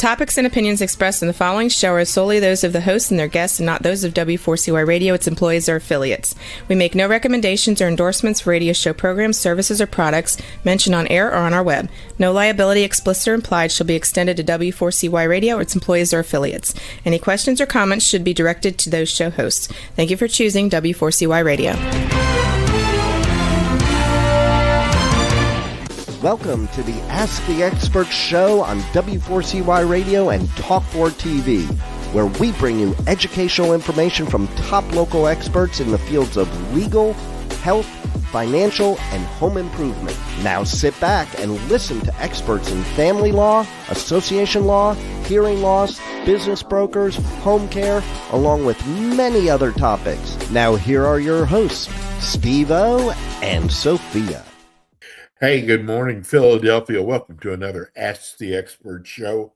topics and opinions expressed in the following show are solely those of the hosts and their guests and not those of W4CY Radio, its employees, or affiliates. We make no recommendations or endorsements for radio show programs, services, or products mentioned on air or on our web. No liability, explicit or implied, shall be extended to W4CY Radio or its employees or affiliates. Any questions or comments should be directed to those show hosts. Thank you for choosing W4CY Radio. Welcome to the Ask the Expert show on W4CY Radio and Talk4 TV, where we bring you educational information from top local experts in the fields of legal, health, financial, and home improvement. Now sit back and listen to experts in family law, association law, hearing loss, business brokers, home care, along with many other topics. Now here are your hosts, Steve-O and Sophia. Hey, good morning, Philadelphia. Welcome to another Ask the Expert show,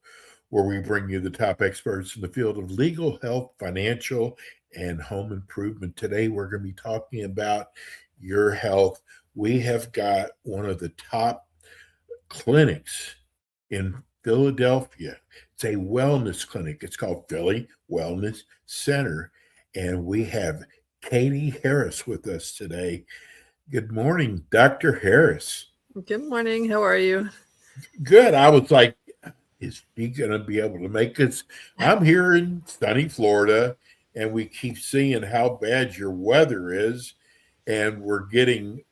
where we bring you the top experts in the field of legal, health, financial, and home improvement. Today, we're going to be talking about your health. We have got one of the top clinics in Philadelphia. It's a wellness clinic. It's called Philly Wellness Center, and we have Katie Harris with us today. Good morning, Dr. Harris. Good morning. How are you? Good. I was like, is he going to be able to make us? I'm here in sunny Florida, and we keep seeing how bad your weather is, and we're getting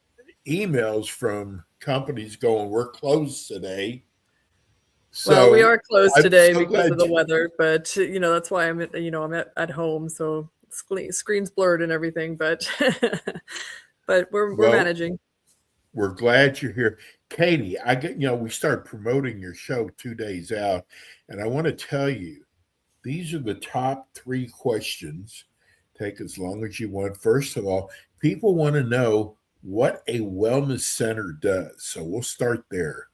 emails from companies going, we're closed today. So well, we are closed today so because of the weather, but that's why I'm at home, so screen's blurred and everything, but but we're managing. We're glad you're here. Katie, we start promoting your show 2 days out, and I want to tell you, these are the top 3 questions. Take as long as you want. First of all, people want to know what a wellness center does. So we'll start there.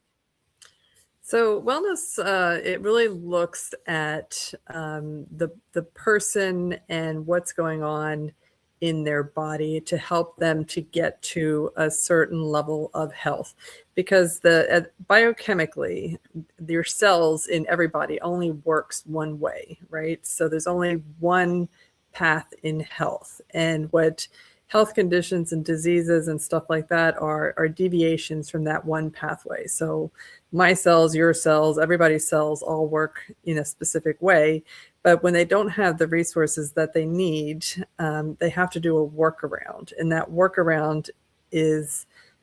So wellness, it really looks at the person and what's going on in their body to help them to get to a certain level of health, because biochemically, your cells in everybody only works one way, right? So there's only one path in health, and what health conditions and diseases and stuff like that are deviations from that one pathway. So my cells, your cells, everybody's cells all work in a specific way. But when they don't have the resources that they need, they have to do a workaround. And that workaround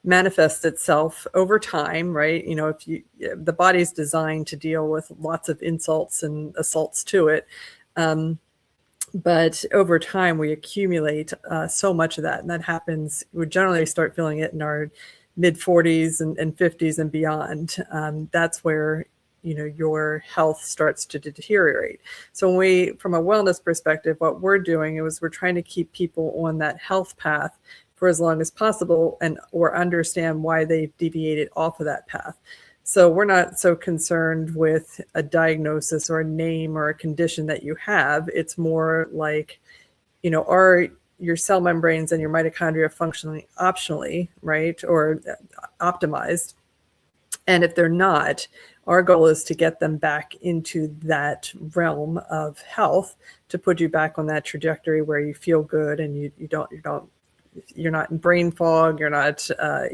manifests itself over time, right? The body's designed to deal with lots of insults and assaults to it. But over time, we accumulate so much of that. And that happens, we generally start feeling it in our mid 40s and 50s and beyond. That's where your health starts to deteriorate. So from a wellness perspective, what we're doing is we're trying to keep people on that health path for as long as possible or understand why they've deviated off of that path. So we're not so concerned with a diagnosis or a name or a condition that you have. It's more like, are your cell membranes and your mitochondria functioning optimally, right? Or optimized? And if they're not, our goal is to get them back into that realm of health, to put you back on that trajectory where you feel good and you're not in brain fog. You're not,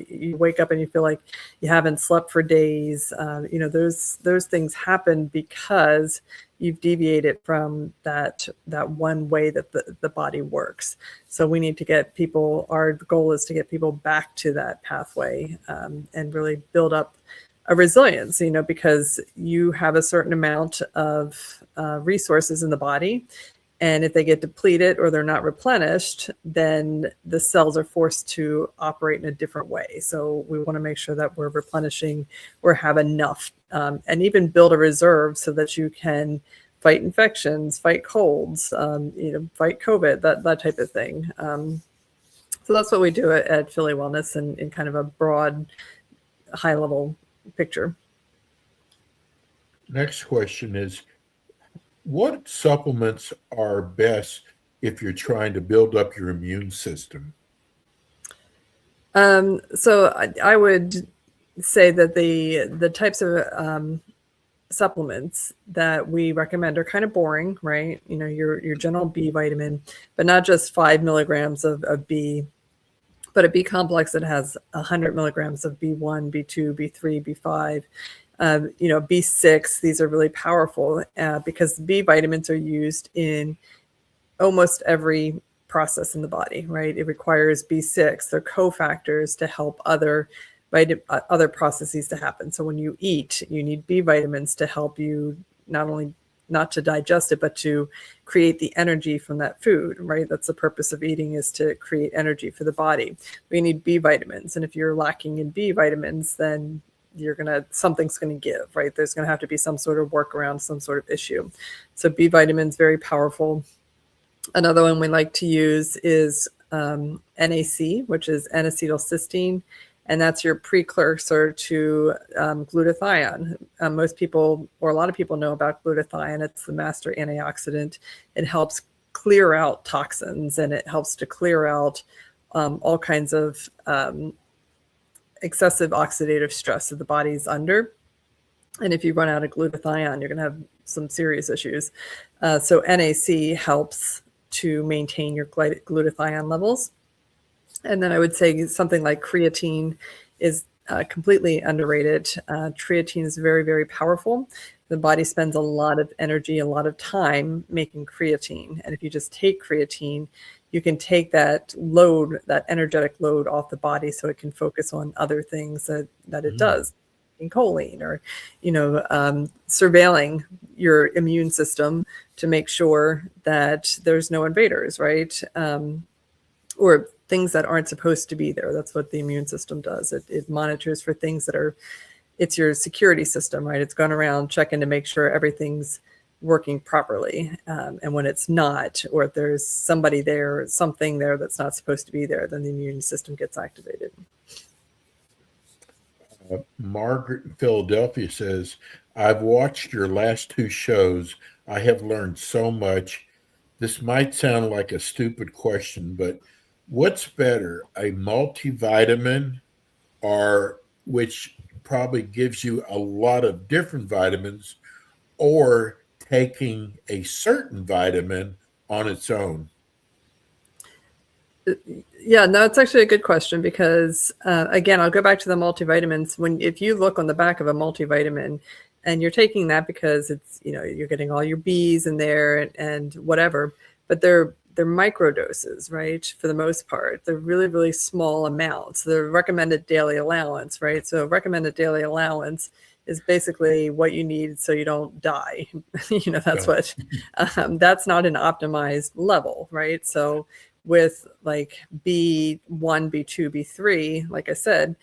you wake up and you feel like you haven't slept for days. Those things happen because you've deviated from that one way that the body works. So we need to get people, our goal is to get people back to that pathway and really build up a resilience, because you have a certain amount of resources in the body. And if they get depleted or they're not replenished, then the cells are forced to operate in a different way. So we want to make sure that we're replenishing or have enough, and even build a reserve so that you can fight infections, fight colds, fight COVID, that type of thing. So that's what we do at Philly Wellness in kind of a broad, high level picture. Next question is, what supplements are best if you're trying to build up your immune system? So I would say that the types of supplements that we recommend are kind of boring, right? You know, your general B vitamin, but not just 5 milligrams of B, but a B complex that has 100 milligrams of B1, B2, B3, B5, you know, B6. These are really powerful because B vitamins are used in almost every process in the body, right? It requires B6. They're cofactors to help other processes to happen. So when you eat, you need B vitamins to help you not to digest it, but to create the energy from that food, right? That's the purpose of eating, is to create energy for the body. We need B vitamins. And if you're lacking in B vitamins, then something's going to give, right? There's going to have to be some sort of workaround, some sort of issue. So B vitamins, very powerful. Another one we like to use is NAC, which is N-acetylcysteine, and that's your precursor to glutathione. Most people, or a lot of people, know about glutathione. It's the master antioxidant. It helps clear out toxins, and it helps to clear out all kinds of excessive oxidative stress that the body's under. And if you run out of glutathione, you're going to have some serious issues. So NAC helps to maintain your glutathione levels. And then I would say something like creatine is completely underrated. Creatine is very, very powerful. The body spends a lot of energy, a lot of time making creatine. And if you just take creatine, you can take that load, that energetic load off the body, so it can focus on other things that it does. In choline, or, you know, surveilling your immune system to make sure that there's no invaders, right? Or things that aren't supposed to be there. That's what the immune system does. It monitors for things that it's your security system, right? It's going around checking to make sure everything's working properly. And when it's not, or if there's somebody there, or something there that's not supposed to be there, then the immune system gets activated. Margaret in Philadelphia says, I've watched your last two shows. I have learned so much. This might sound like a stupid question, but what's better, a multivitamin, or which probably gives you a lot of different vitamins, or taking a certain vitamin on its own? Yeah, no, it's actually a good question, because again, I'll go back to the multivitamins. If you look on the back of a multivitamin, and you're taking that because it's, you know, you're getting all your B's in there and whatever, but they're micro doses, right? For the most part, they're really, really small amounts. They're recommended daily allowance, right? So recommended daily allowance is basically what you need so you don't die. You know, that's what, that's not an optimized level, right? So with like B1, B2, B3, like I said,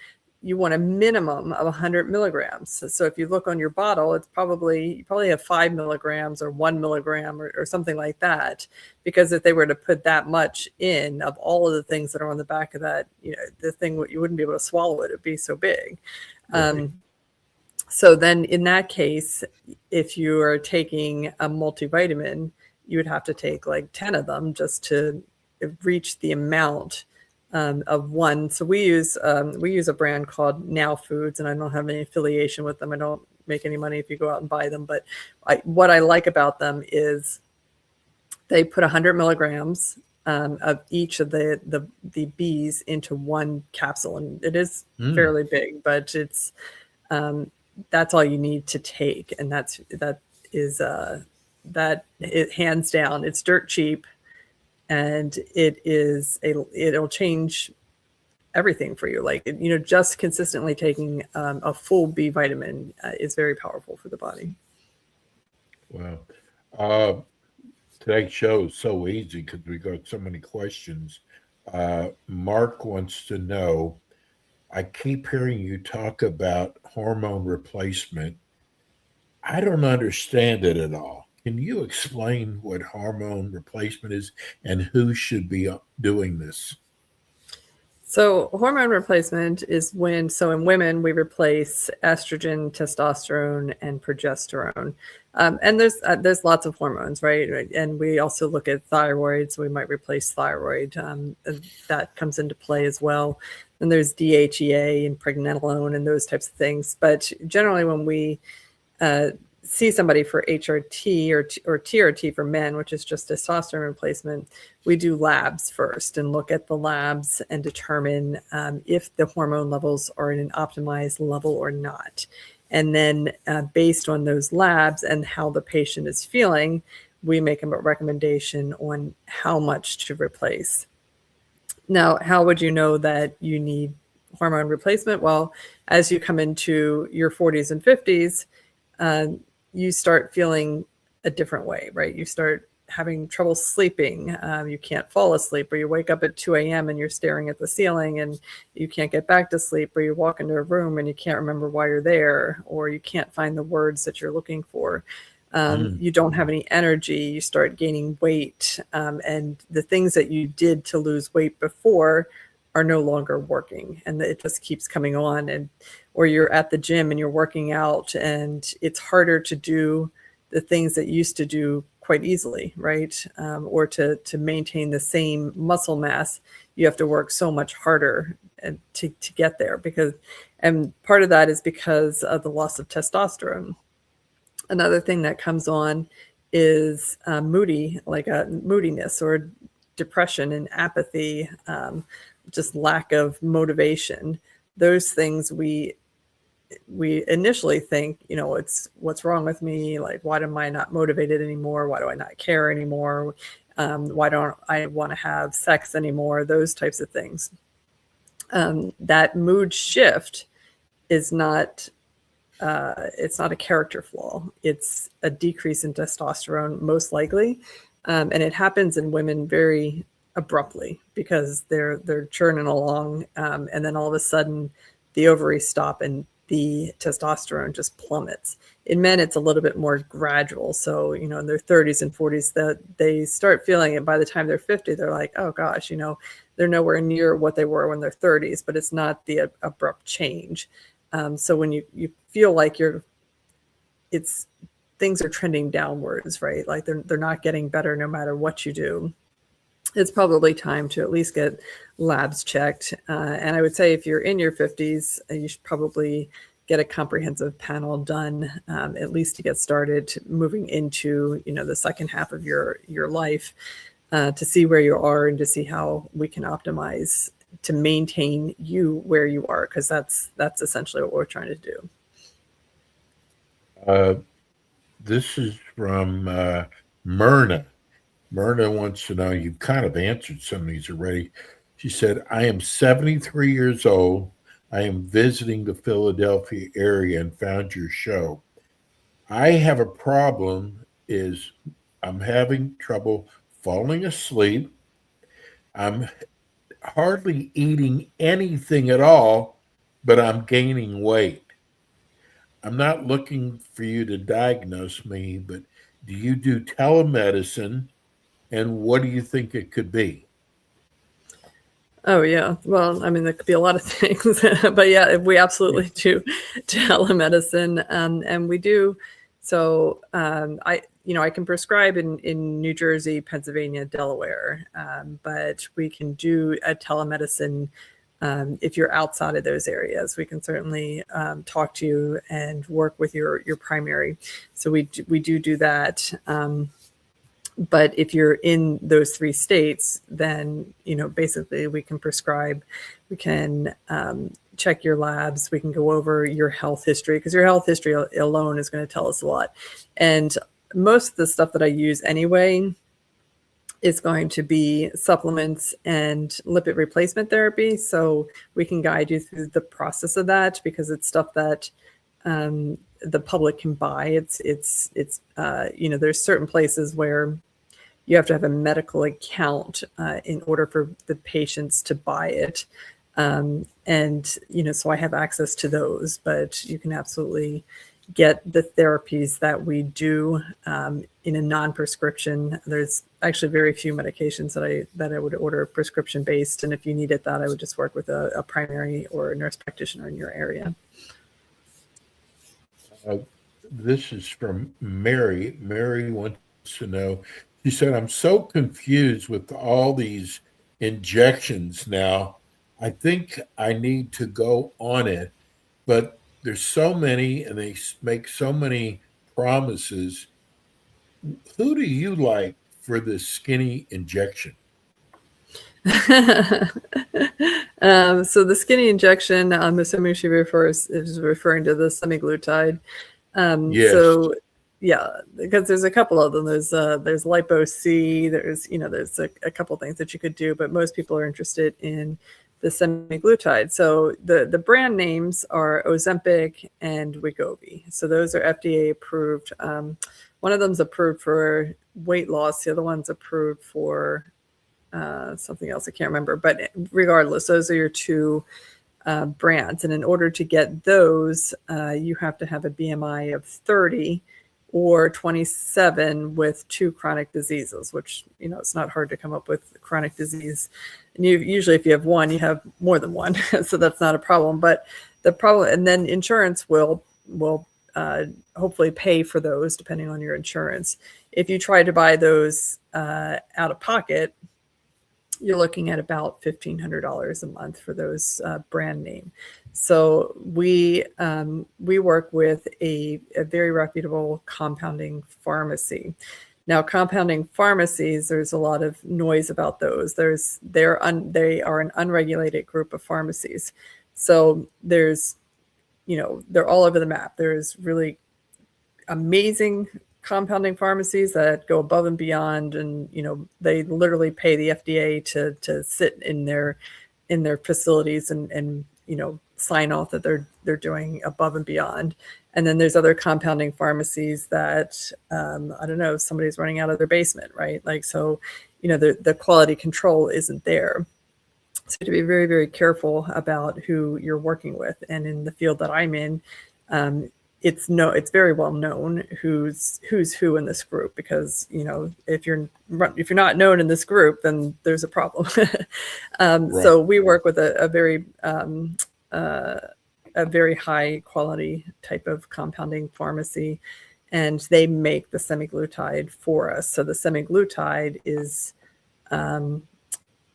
you want a minimum of 100 milligrams. So if you look on your bottle, you probably have 5 milligrams or 1 milligram or something like that. Because if they were to put that much in of all of the things that are on the back of that, you know, the thing, you wouldn't be able to swallow it. It'd be so big. Right. So then in that case, if you are taking a multivitamin, you would have to take like 10 of them just to reach the amount of one. So we use a brand called Now Foods, and I don't have any affiliation with them. I don't make any money if you go out and buy them. But what I like about them is they put 100 milligrams of each of the B's into one capsule, and it is fairly big, but it's that's all you need to take, and that hands down, it's dirt cheap. And it'll change everything for you. Like, you know, just consistently taking a full B vitamin is very powerful for the body. Wow. Today's show is so easy because we got so many questions. Mark wants to know, I keep hearing you talk about hormone replacement. I don't understand it at all. Can you explain what hormone replacement is and who should be doing this? So hormone replacement is in women, we replace estrogen, testosterone, and progesterone. And there's lots of hormones, right? And we also look at thyroid, so we might replace thyroid. That comes into play as well. And there's DHEA and pregnenolone and those types of things. But generally when we see somebody for HRT or TRT for men, which is just testosterone replacement, we do labs first and look at the labs and determine if the hormone levels are in an optimized level or not. And then based on those labs and how the patient is feeling, we make a recommendation on how much to replace. Now, how would you know that you need hormone replacement? Well, as you come into your 40s and 50s, you start feeling a different way, right? You start having trouble sleeping. You can't fall asleep, or you wake up at 2 a.m. and you're staring at the ceiling and you can't get back to sleep, or you walk into a room and you can't remember why you're there, or you can't find the words that you're looking for. You don't have any energy. You start gaining weight. And the things that you did to lose weight before are no longer working, and it just keeps coming on. Or you're at the gym and you're working out and it's harder to do the things that you used to do quite easily, right? Or to maintain the same muscle mass, you have to work so much harder to get there, and part of that is because of the loss of testosterone. Another thing that comes on is moodiness or depression and apathy, just lack of motivation. Those things we initially think, it's what's wrong with me? Like, why am I not motivated anymore? Why do I not care anymore? Why don't I want to have sex anymore? Those types of things. That mood shift is not, it's not a character flaw. It's a decrease in testosterone, most likely. And it happens in women very abruptly because they're churning along. And then all of a sudden the ovaries stop and the testosterone just plummets. In men, it's a little bit more gradual. So, in their 30s and 40s, that they start feeling it. By the time they're 50, they're like, oh gosh, they're nowhere near what they were when they're 30s, but it's not the abrupt change. So when you feel like things are trending downwards, right? Like they're not getting better no matter what you do. It's probably time to at least get labs checked. And I would say if you're in your 50s, you should probably get a comprehensive panel done, at least to get started moving into, the second half of your life, to see where you are and to see how we can optimize to maintain you where you are, because that's essentially what we're trying to do. This is from Myrna. Myrna wants to know, you've kind of answered some of these already. She said, I am 73 years old. I am visiting the Philadelphia area and found your show. I have a problem is I'm having trouble falling asleep. I'm hardly eating anything at all, but I'm gaining weight. I'm not looking for you to diagnose me, but do you do telemedicine? And what do you think it could be? Oh, yeah. Well, I mean, there could be a lot of things, but yeah, we absolutely do telemedicine. And we do. So I can prescribe in New Jersey, Pennsylvania, Delaware, but we can do a telemedicine if you're outside of those areas. We can certainly talk to you and work with your primary. So we do that. But if you're in those 3 states, then, basically we can prescribe, we can check your labs, we can go over your health history, because your health history alone is going to tell us a lot. And most of the stuff that I use anyway is going to be supplements and lipid replacement therapy. So we can guide you through the process of that, because it's stuff that the public can buy. It's there's certain places where you have to have a medical account in order for the patients to buy it. So I have access to those, but you can absolutely get the therapies that we do in a non-prescription. There's actually very few medications that I would order prescription based. And if you needed that, I would just work with a primary or a nurse practitioner in your area. This is from Mary. Mary wants to know, she said, I'm so confused with all these injections now. I think I need to go on it, but there's so many and they make so many promises. Who do you like for the skinny injection? So the skinny injection, I'm assuming she is referring to the semaglutide. Yes. So yeah, because there's a couple of them. There's Lipo C. There's a couple things that you could do, but most people are interested in the semaglutide. So the brand names are Ozempic and Wegovy. So those are FDA approved. One of them's approved for weight loss. The other one's approved for something else. I can't remember. But regardless, those are your two brands. And in order to get those, you have to have a BMI of 30 or 27 with 2 chronic diseases, which, it's not hard to come up with chronic disease. And usually if you have one, you have more than one. So that's not a problem. But the problem, and then insurance will hopefully pay for those depending on your insurance. If you try to buy those out of pocket, you're looking at about $1,500 a month for those brand name. So we work with a very reputable compounding pharmacy. Now, compounding pharmacies, there's a lot of noise about those. They are an unregulated group of pharmacies. So there's, they're all over the map. There's really amazing compounding pharmacies that go above and beyond, and they literally pay the FDA to sit in their facilities and sign off that they're doing above and beyond. And then there's other compounding pharmacies that I don't know, somebody's running out of their basement, right? Like, so the quality control isn't there. So to be very, very careful about who you're working with. And in the field that I'm in, it's very well known who's who in this group, because if you're not known in this group, then there's a problem. Right. So we work with a very high quality type of compounding pharmacy, and they make the semaglutide for us. So the semaglutide is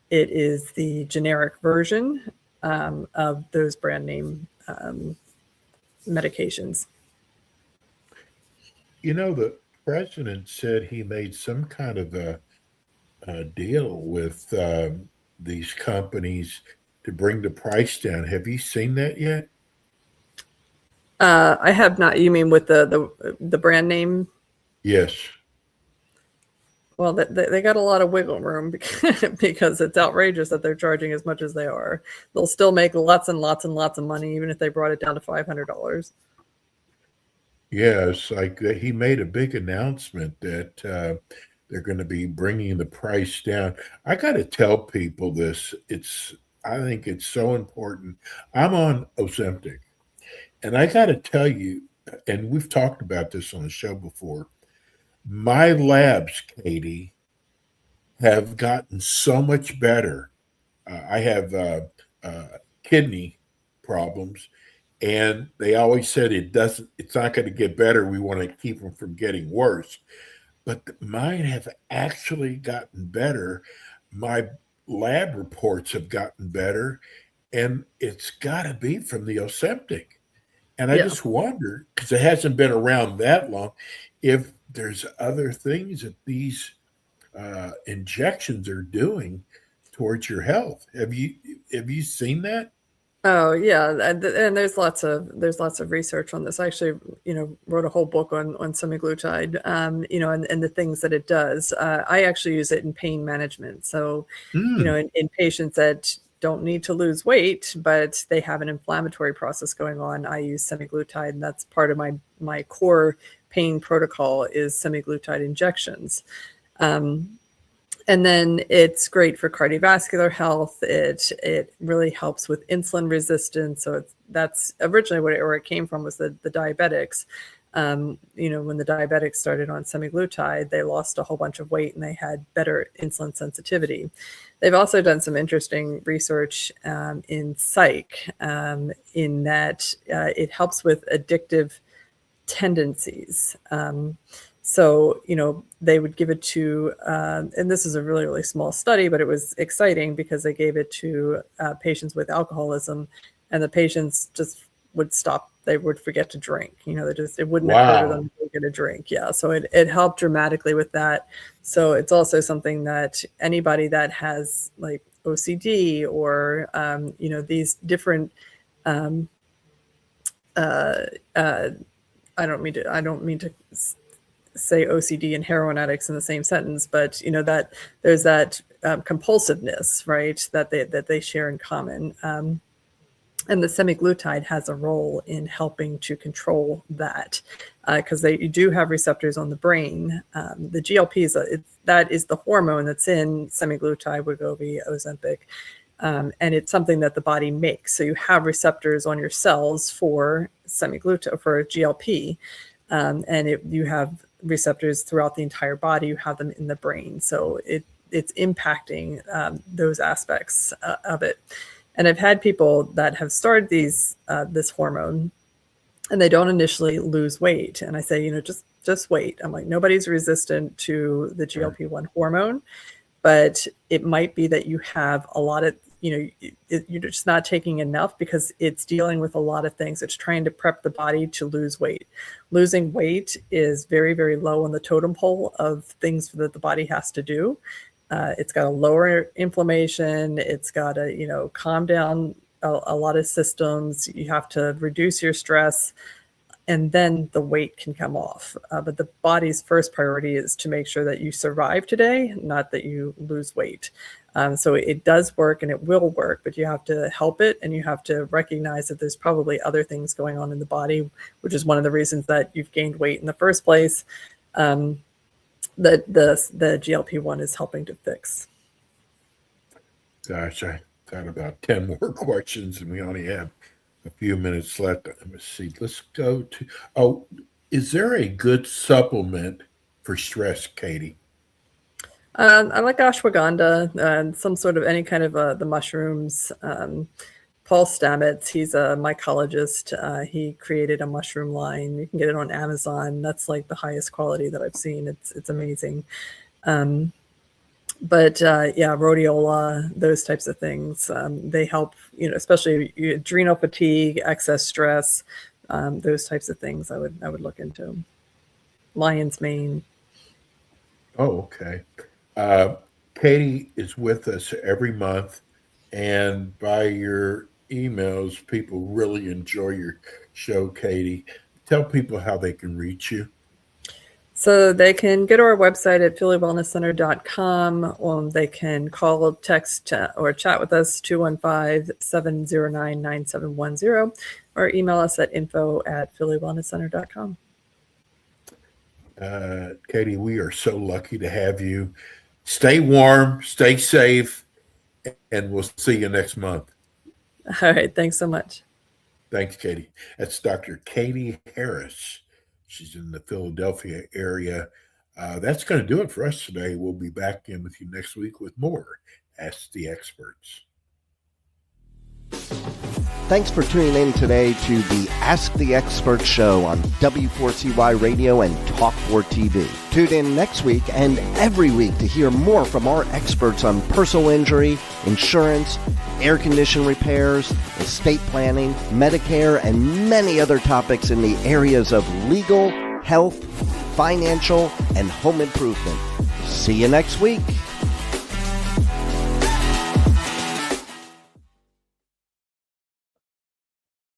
it is the generic version of those brand name medications. The president said he made some kind of a deal with these companies to bring the price down. Have you seen that yet? I have not. You mean with the brand name? Yes. Well, they got a lot of wiggle room because it's outrageous that they're charging as much as they are. They'll still make lots and lots and lots of money, even if they brought it down to $500. Yes, like he made a big announcement that they're going to be bringing the price down. I got to tell people this. I think it's so important. I'm on Ozempic, and I got to tell you, and we've talked about this on the show before, my labs, Katie, have gotten so much better. I have kidney problems. And they always said it's not going to get better. We want to keep them from getting worse. But mine have actually gotten better. My lab reports have gotten better. And it's got to be from the Ozempic. And I just wonder, because it hasn't been around that long, if there's other things that these injections are doing towards your health. Have you seen that? Oh yeah, and there's lots of research on this. I actually, wrote a whole book on semaglutide, and the things that it does. I actually use it in pain management. So, in patients that don't need to lose weight, but they have an inflammatory process going on, I use semaglutide, and that's part of my core pain protocol is semaglutide injections. And then it's great for cardiovascular health. It really helps with insulin resistance. So that's originally where it came from, was the diabetics. When the diabetics started on semaglutide, they lost a whole bunch of weight and they had better insulin sensitivity. They've also done some interesting research in psych, in that it helps with addictive tendencies. So, they would give it to, and this is a really, really small study, but it was exciting because they gave it to patients with alcoholism, and the patients just would stop. They would forget to drink. It wouldn't occur to them to get a drink. Yeah. So it helped dramatically with that. So it's also something that anybody that has like OCD or, these different, I don't mean to say OCD and heroin addicts in the same sentence, but that there's that compulsiveness, right? That they share in common. And the semaglutide has a role in helping to control that because you do have receptors on the brain. The GLPs, that is the hormone that's in semaglutide, Wegovy, Ozempic. And it's something that the body makes. So you have receptors on your cells for semaglutide, for GLP, and you have receptors throughout the entire body. You have them in the brain. So it's impacting those aspects of it. And I've had people that have started this hormone and they don't initially lose weight. And I say, just wait. I'm like, nobody's resistant to the GLP-1 hormone, but it might be that you have a lot of, you're just not taking enough because it's dealing with a lot of things. It's trying to prep the body to lose weight. Losing weight is very, very low on the totem pole of things that the body has to do. It's got to lower inflammation. It's got to, calm down a lot of systems. You have to reduce your stress, and then the weight can come off. But the body's first priority is to make sure that you survive today, not that you lose weight. So it does work and it will work, but you have to help it, and you have to recognize that there's probably other things going on in the body, which is one of the reasons that you've gained weight in the first place. That the GLP-1 is helping to fix. Gosh, I got about 10 more questions and we only have a few minutes left. Let me see. Let's go to, is there a good supplement for stress, Katie? I like ashwagandha and some sort of any kind of the mushrooms. Paul Stamets, he's a mycologist. He created a mushroom line. You can get it on Amazon. That's like the highest quality that I've seen. It's amazing. But rhodiola, those types of things, they help, especially adrenal fatigue, excess stress, those types of things I would look into. Lion's mane. Oh, okay. Katie is with us every month, and by your emails, people really enjoy your show, Katie. Tell people how they can reach you. So they can go to our website at phillywellnesscenter.com. They can call, text, or chat with us, 215-709-9710, or email us at info@phillywellnesscenter.com. Katie, we are so lucky to have you. Stay warm, stay safe, and we'll see you next month. All right. Thanks so much. Thanks, Katie. That's Dr. Katie Harris. She's in the Philadelphia area. That's going to do it for us today. We'll be back in with you next week with more Ask the Experts. Thanks for tuning in today to the Ask the Expert show on W4CY Radio and Talk4 TV. Tune in next week and every week to hear more from our experts on personal injury, insurance, air condition repairs, estate planning, Medicare, and many other topics in the areas of legal, health, financial, and home improvement. See you next week.